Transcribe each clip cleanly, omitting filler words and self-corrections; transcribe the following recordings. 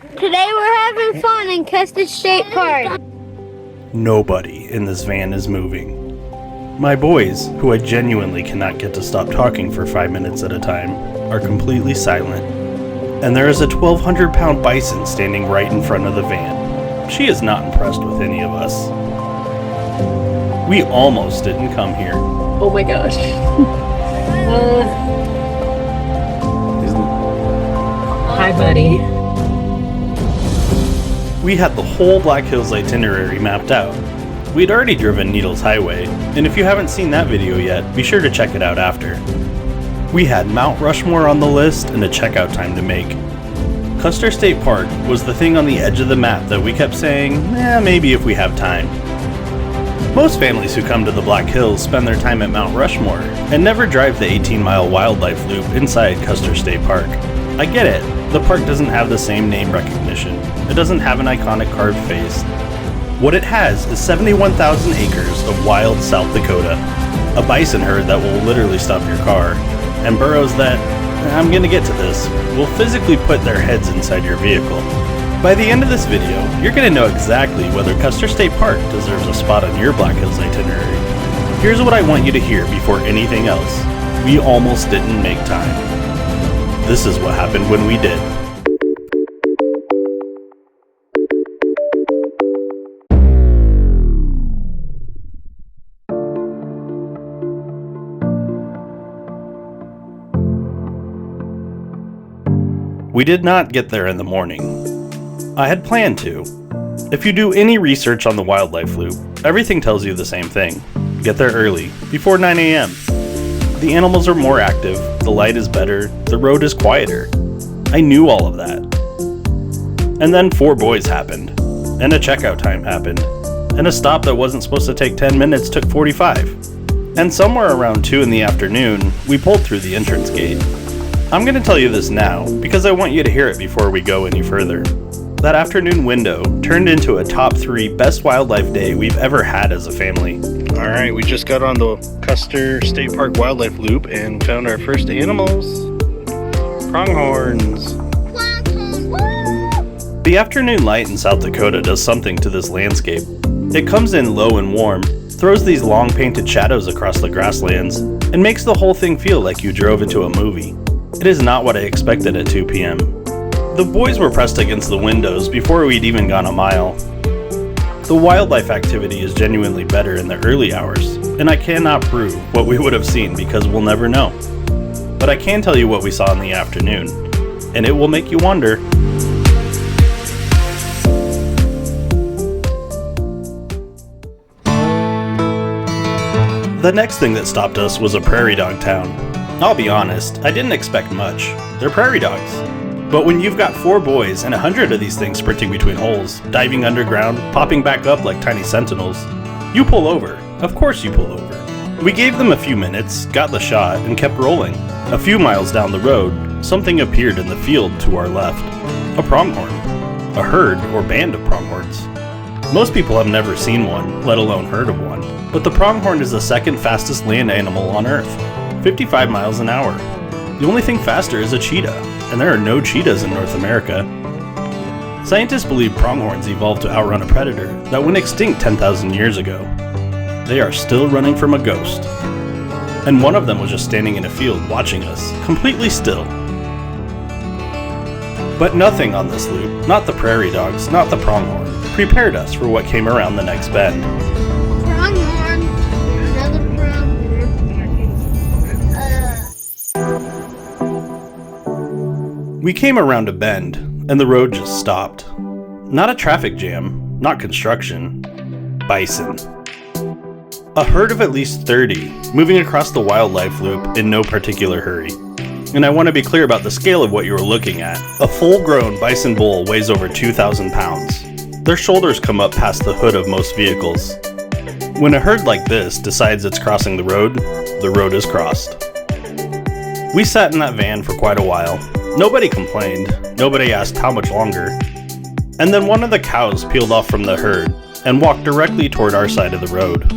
Today we're having fun in Custer State Park. Nobody in this van is moving. My boys, who I genuinely cannot get to stop talking for 5 minutes at a time, are completely silent. And there is a 1,200-pound bison standing right in front of the van. She is not impressed with any of us. We almost didn't come here. Oh my gosh. Hi, buddy. We had the whole Black Hills itinerary mapped out. We'd already driven Needles Highway, and if you haven't seen that video yet, be sure to check it out after. We had Mount Rushmore on the list and a checkout time to make. Custer State Park was the thing on the edge of the map that we kept saying, maybe if we have time. Most families who come to the Black Hills spend their time at Mount Rushmore and never drive the 18-mile wildlife loop inside Custer State Park. I get it, the park doesn't have the same name recognition. It doesn't have an iconic carved face. What it has is 71,000 acres of wild South Dakota, a bison herd that will literally stop your car, and burros that, I'm gonna get to this, will physically put their heads inside your vehicle. By the end of this video, you're gonna know exactly whether Custer State Park deserves a spot on your Black Hills itinerary. Here's what I want you to hear before anything else. We almost didn't make time. This is what happened when we did. We did not get there in the morning. I had planned to. If you do any research on the wildlife loop, everything tells you the same thing. Get there early, before 9 a.m. The animals are more active, the light is better, the road is quieter. I knew all of that. And then 4 boys happened, and a checkout time happened, and a stop that wasn't supposed to take 10 minutes took 45. And somewhere around 2 in the afternoon, we pulled through the entrance gate. I'm going to tell you this now, because I want you to hear it before we go any further. That afternoon window turned into a top 3 best wildlife day we've ever had as a family. Alright, we just got on the Custer State Park Wildlife Loop and found our first animals. Pronghorns. The afternoon light in South Dakota does something to this landscape. It comes in low and warm, throws these long painted shadows across the grasslands, and makes the whole thing feel like you drove into a movie. It is not what I expected at 2 p.m. The boys were pressed against the windows before we'd even gone a mile. The wildlife activity is genuinely better in the early hours, and I cannot prove what we would have seen because we'll never know. But I can tell you what we saw in the afternoon, and it will make you wonder. The next thing that stopped us was a prairie dog town. I'll be honest, I didn't expect much. They're prairie dogs. But when you've got 4 boys and 100 of these things sprinting between holes, diving underground, popping back up like tiny sentinels, you pull over. Of course you pull over. We gave them a few minutes, got the shot, and kept rolling. A few miles down the road, something appeared in the field to our left. A pronghorn. A herd or band of pronghorns. Most people have never seen one, let alone heard of one. But the pronghorn is the second fastest land animal on Earth. 55 miles an hour. The only thing faster is a cheetah, and there are no cheetahs in North America. Scientists believe pronghorns evolved to outrun a predator that went extinct 10,000 years ago. They are still running from a ghost. And one of them was just standing in a field watching us, completely still. But nothing on this loop, not the prairie dogs, not the pronghorn, prepared us for what came around the next bend. Pronghorn. Another pronghorn. We came around a bend, and the road just stopped. Not a traffic jam, not construction. Bison. A herd of at least 30, moving across the wildlife loop in no particular hurry. And I want to be clear about the scale of what you were looking at. A full-grown bison bull weighs over 2,000 pounds. Their shoulders come up past the hood of most vehicles. When a herd like this decides it's crossing the road is crossed. We sat in that van for quite a while. Nobody complained, nobody asked how much longer. And then one of the cows peeled off from the herd and walked directly toward our side of the road.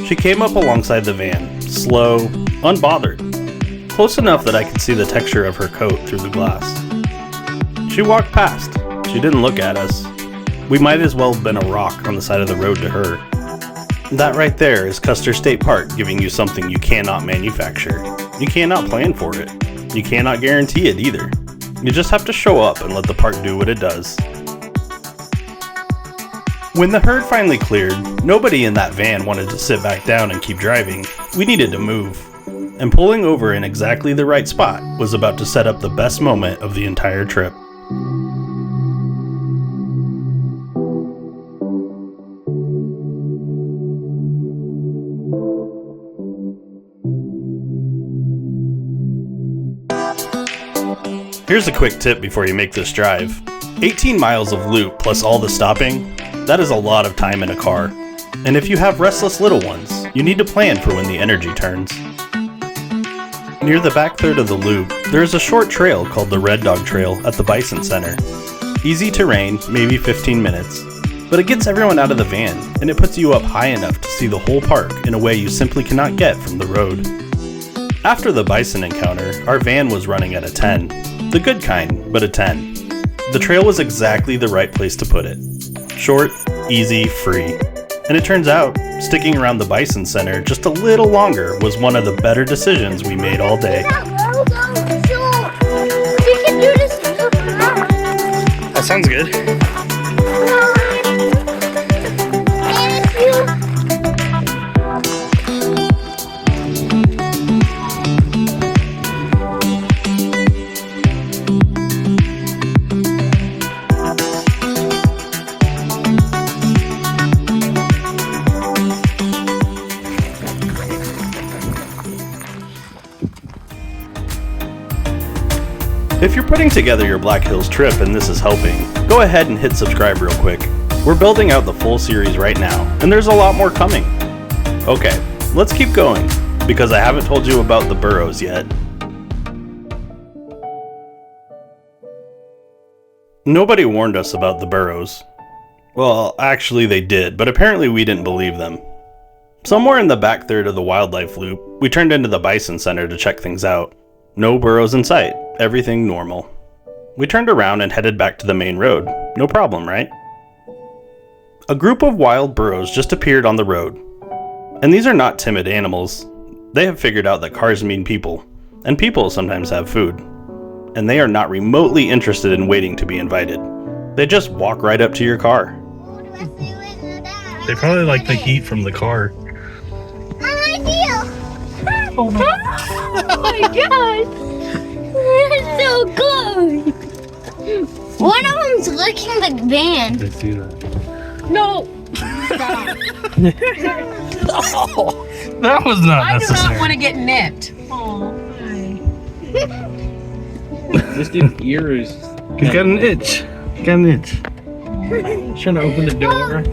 She came up alongside the van, slow, unbothered, close enough that I could see the texture of her coat through the glass. She She walked past. She didn't look at us. We might as well have been a rock on the side of the road to her. That right there is Custer State Park giving you something you cannot manufacture. You cannot plan for it. You cannot guarantee it either. You just have to show up and let the park do what it does. When the herd finally cleared, nobody in that van wanted to sit back down and keep driving. We needed to move. And pulling over in exactly the right spot was about to set up the best moment of the entire trip. Here's a quick tip before you make this drive. 18 miles of loop plus all the stopping, that is a lot of time in a car. And if you have restless little ones, you need to plan for when the energy turns. Near the back third of the loop, there is a short trail called the Red Dog Trail at the Bison Center. Easy terrain, maybe 15 minutes, but it gets everyone out of the van and it puts you up high enough to see the whole park in a way you simply cannot get from the road. After the Bison Encounter, our van was running at a 10. The good kind, but a 10. The trail was exactly the right place to put it. Short, easy, free. And it turns out, sticking around the Bison Center just a little longer was one of the better decisions we made all day. We can do this. That sounds good. If you're putting together your Black Hills trip and this is helping, go ahead and hit subscribe real quick. We're building out the full series right now, and there's a lot more coming. Okay, let's keep going, because I haven't told you about the burros yet. Nobody warned us about the burros. Well, actually they did, but apparently we didn't believe them. Somewhere in the back third of the wildlife loop, we turned into the Bison Center to check things out. No burros in sight, everything normal. We turned around and headed back to the main road. No problem, right? A group of wild burros just appeared on the road. And these are not timid animals. They have figured out that cars mean people, and people sometimes have food. And they are not remotely interested in waiting to be invited. They just walk right up to your car. They probably like the heat from the car. Oh my god! They're so close! One of them's licking the van. They see that. No! Oh, that was not I do necessary. not want to get nipped. Oh, This dude's ear is. He's got an itch. Trying to open the door.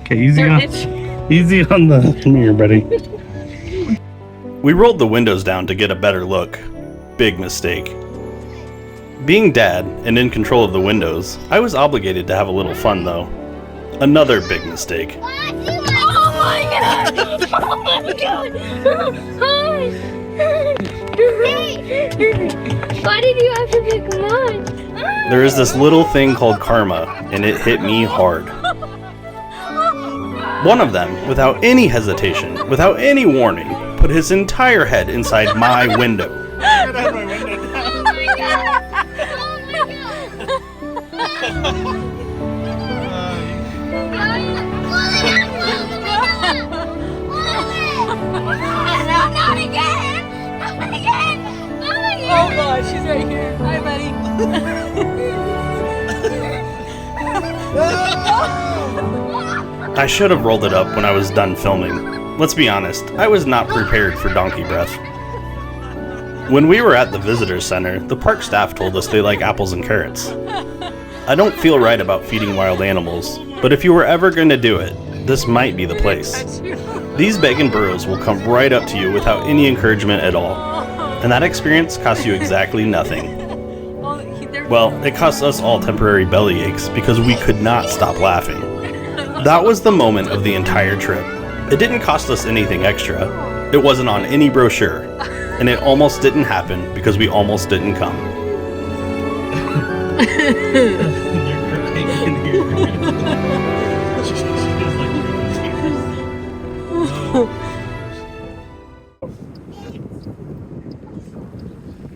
Okay, easy There on, itch. easy on the mirror, buddy. We rolled the windows down to get a better look. Big mistake. Being dad and in control of the windows, I was obligated to have a little fun though. Another big mistake. Oh my god! Oh my god! Hi! Why did you have to pick them on? There is this little thing called karma, and it hit me hard. One of them, without any hesitation, without any warning, put his entire head inside my window. Oh my god! Not again! Not again! Not again! Oh gosh, she's right here. Hi, buddy. I should have rolled it up when I was done filming. Let's be honest, I was not prepared for donkey breath. When we were at the visitor center, the park staff told us they like apples and carrots. I don't feel right about feeding wild animals, but if you were ever going to do it, this might be the place. These Begging Burros will come right up to you without any encouragement at all, and that experience costs you exactly nothing. Well, it cost us all temporary belly aches because we could not stop laughing. That was the moment of the entire trip. It didn't cost us anything extra. It wasn't on any brochure. And it almost didn't happen because we almost didn't come.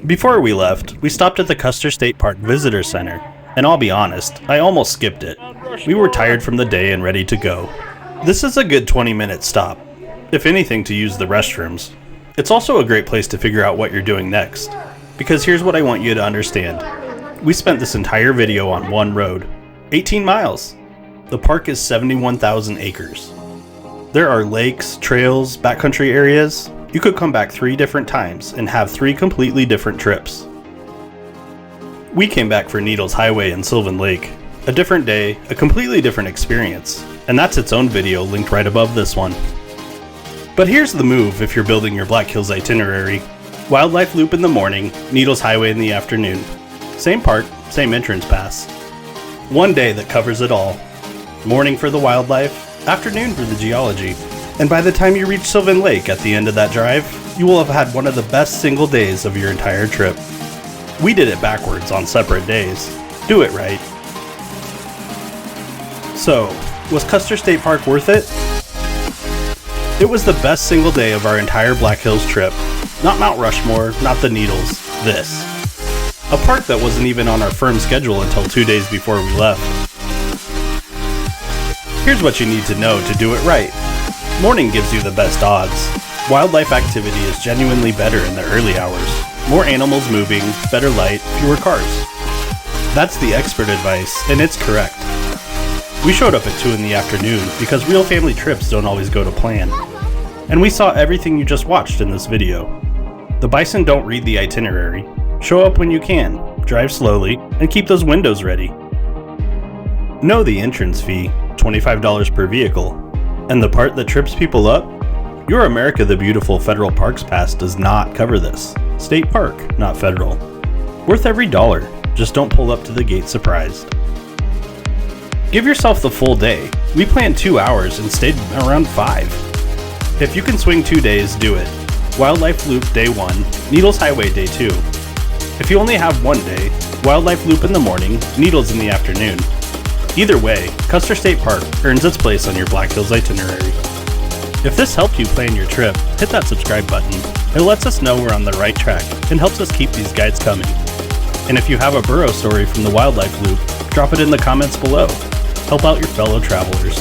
Before we left, we stopped at the Custer State Park Visitor Center, and I'll be honest, I almost skipped it. We were tired from the day and ready to go. This is a good 20-minute stop, if anything to use the restrooms. It's also a great place to figure out what you're doing next, because here's what I want you to understand. We spent this entire video on one road, 18 miles. The park is 71,000 acres. There are lakes, trails, backcountry areas. You could come back 3 different times and have 3 completely different trips. We came back for Needles Highway and Sylvan Lake. A different day, a completely different experience, and that's its own video linked right above this one. But here's the move if you're building your Black Hills itinerary. Wildlife Loop in the morning, Needles Highway in the afternoon. Same park, same entrance pass. One day that covers it all. Morning for the wildlife, afternoon for the geology. And by the time you reach Sylvan Lake at the end of that drive, you will have had one of the best single days of your entire trip. We did it backwards on separate days. Do it right. So, was Custer State Park worth it? It was the best single day of our entire Black Hills trip. Not Mount Rushmore, not the Needles, this. A park that wasn't even on our firm schedule until 2 days before we left. Here's what you need to know to do it right. Morning gives you the best odds. Wildlife activity is genuinely better in the early hours. More animals moving, better light, fewer cars. That's the expert advice, and it's correct. We showed up at 2 in the afternoon because real family trips don't always go to plan. And we saw everything you just watched in this video. The bison don't read the itinerary. Show up when you can, drive slowly, and keep those windows ready. Know the entrance fee, $25 per vehicle. And the part that trips people up? Your America the Beautiful Federal Parks Pass does not cover this. State park, not federal. Worth every dollar, just don't pull up to the gate surprised. Give yourself the full day. We planned 2 hours and stayed around 5. If you can swing 2 days, do it. Wildlife Loop Day 1, Needles Highway Day 2. If you only have 1 day, Wildlife Loop in the morning, Needles in the afternoon. Either way, Custer State Park earns its place on your Black Hills itinerary. If this helped you plan your trip, hit that subscribe button. It lets us know we're on the right track and helps us keep these guides coming. And if you have a burro story from the Wildlife Loop, drop it in the comments below. Help out your fellow travelers.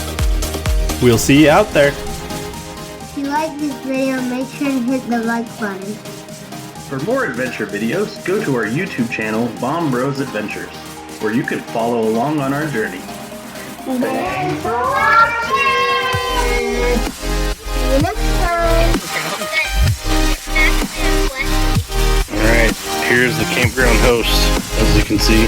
We'll see you out there. If you like this video, make sure to hit the like button. For more adventure videos, go to our YouTube channel, Begging Burros Adventures, where you can follow along on our journey. Thanks for watching! See you next time! Alright, here's the campground host, as you can see.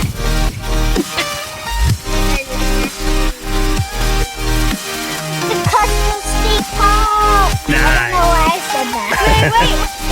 The Custer State Park! Nice. I don't know why I said that. Wait.